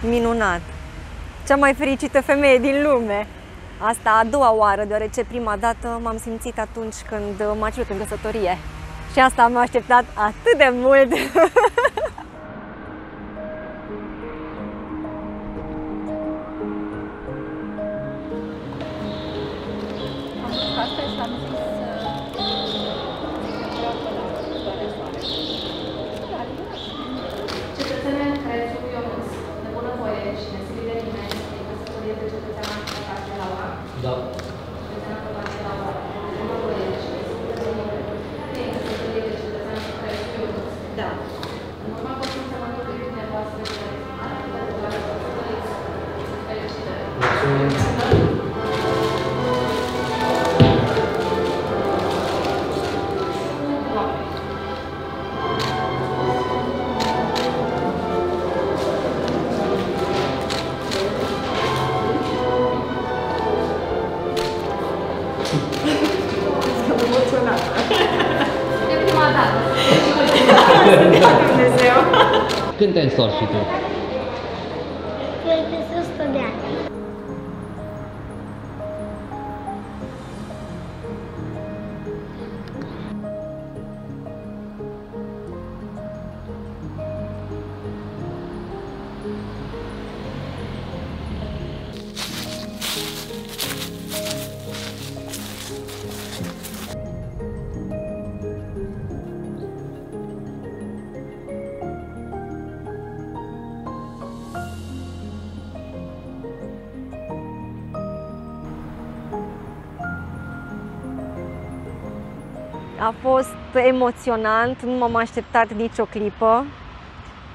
Minunat! Cea mai fericită femeie din lume! Asta a doua oară, deoarece prima dată m-am simțit atunci când m-a cerut în căsătorie. Și asta m-a așteptat atât de mult! Când te-ai întors și tu? Cred că sunt 100 de ani. A fost emoționant, nu m-am așteptat nicio clipă.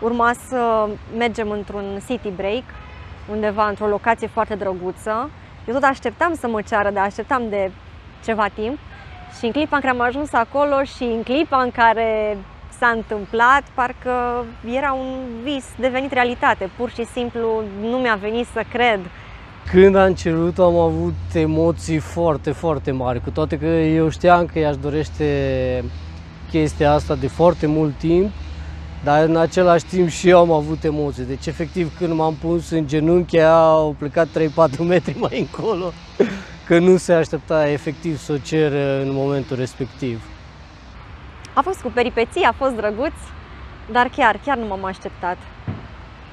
Urma să mergem într-un city break, undeva într-o locație foarte drăguță. Eu tot așteptam să mă ceară, dar așteptam de ceva timp. Și în clipa în care am ajuns acolo și în clipa în care s-a întâmplat, parcă era un vis devenit realitate. Pur și simplu nu mi-a venit să cred. Când am cerut, am avut emoții foarte, foarte mari, cu toate că eu știam că ea-și dorește chestia asta de foarte mult timp, dar în același timp și eu am avut emoții. Deci, efectiv, când m-am pus în genunchi, ea au plecat 3-4 metri mai încolo, că nu se aștepta efectiv să o cer în momentul respectiv. A fost cu peripeții, a fost drăguț, dar chiar nu m-am așteptat.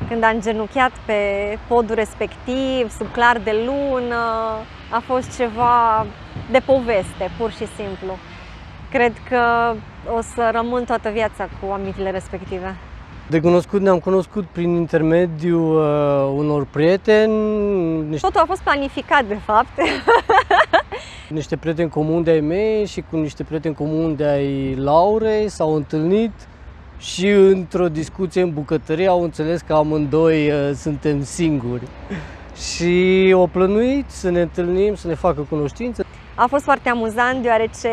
Când am genunchiat pe podul respectiv, sub clar de lună, a fost ceva de poveste, pur și simplu. Cred că o să rămân toată viața cu amintile respective. De cunoscut ne-am cunoscut prin intermediul unor prieteni. Totul a fost planificat, de fapt. Niște prieteni comuni de-ai mei și cu niște prieteni comuni de-ai Laurei s-au întâlnit și într-o discuție în bucătărie au înțeles că amândoi suntem singuri. Și au plănuit să ne întâlnim, să ne facă cunoștință. A fost foarte amuzant, deoarece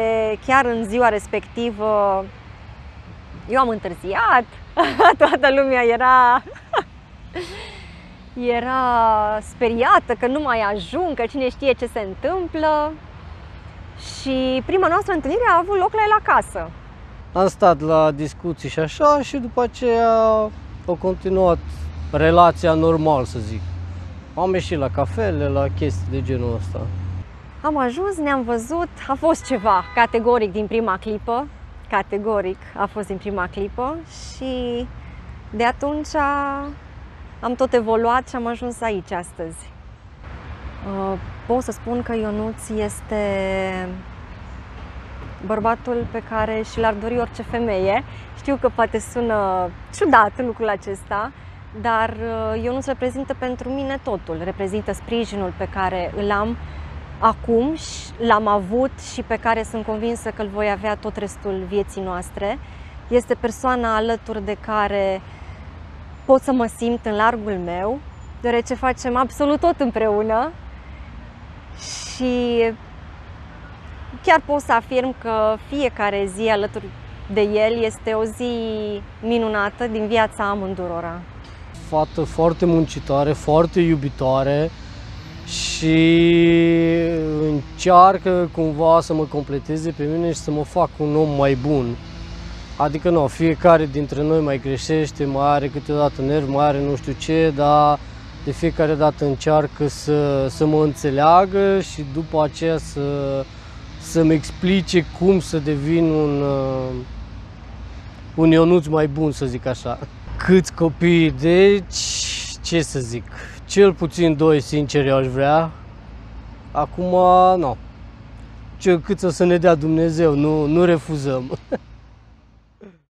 chiar în ziua respectivă eu am întârziat, toată lumea era speriată că nu mai ajung, că cine știe ce se întâmplă. Și prima noastră întâlnire a avut loc la el acasă. Am stat la discuții și așa și după aceea au continuat relația normal, să zic. Am ieșit la cafele, la chestii de genul ăsta. Am ajuns, ne-am văzut, a fost ceva categoric din prima clipă. Categoric a fost din prima clipă și de atunci am tot evoluat și am ajuns aici astăzi. Pot să spun că Ionuț este bărbatul pe care și l-ar dori orice femeie. Știu că poate sună ciudat lucrul acesta, dar Ionuț reprezintă pentru mine totul. Reprezintă sprijinul pe care îl am acum, l-am avut și pe care sunt convinsă că îl voi avea tot restul vieții noastre. Este persoana alături de care pot să mă simt în largul meu, deoarece facem absolut tot împreună și chiar pot să afirm că fiecare zi alături de el este o zi minunată din viața amândurora. Fată foarte muncitoare, foarte iubitoare și încearcă cumva să mă completeze pe mine și să mă fac un om mai bun. Adică nu, fiecare dintre noi mai greșește, mai are câteodată nervi, mai are nu știu ce, dar de fiecare dată încearcă să mă înțeleagă și după aceea să-mi explice cum să devin un Ionuț mai bun, să zic așa. Câți copii? Deci, ce să zic, cel puțin 2, sincer, eu aș vrea. Acum, nu. Cât o să ne dea Dumnezeu, nu refuzăm.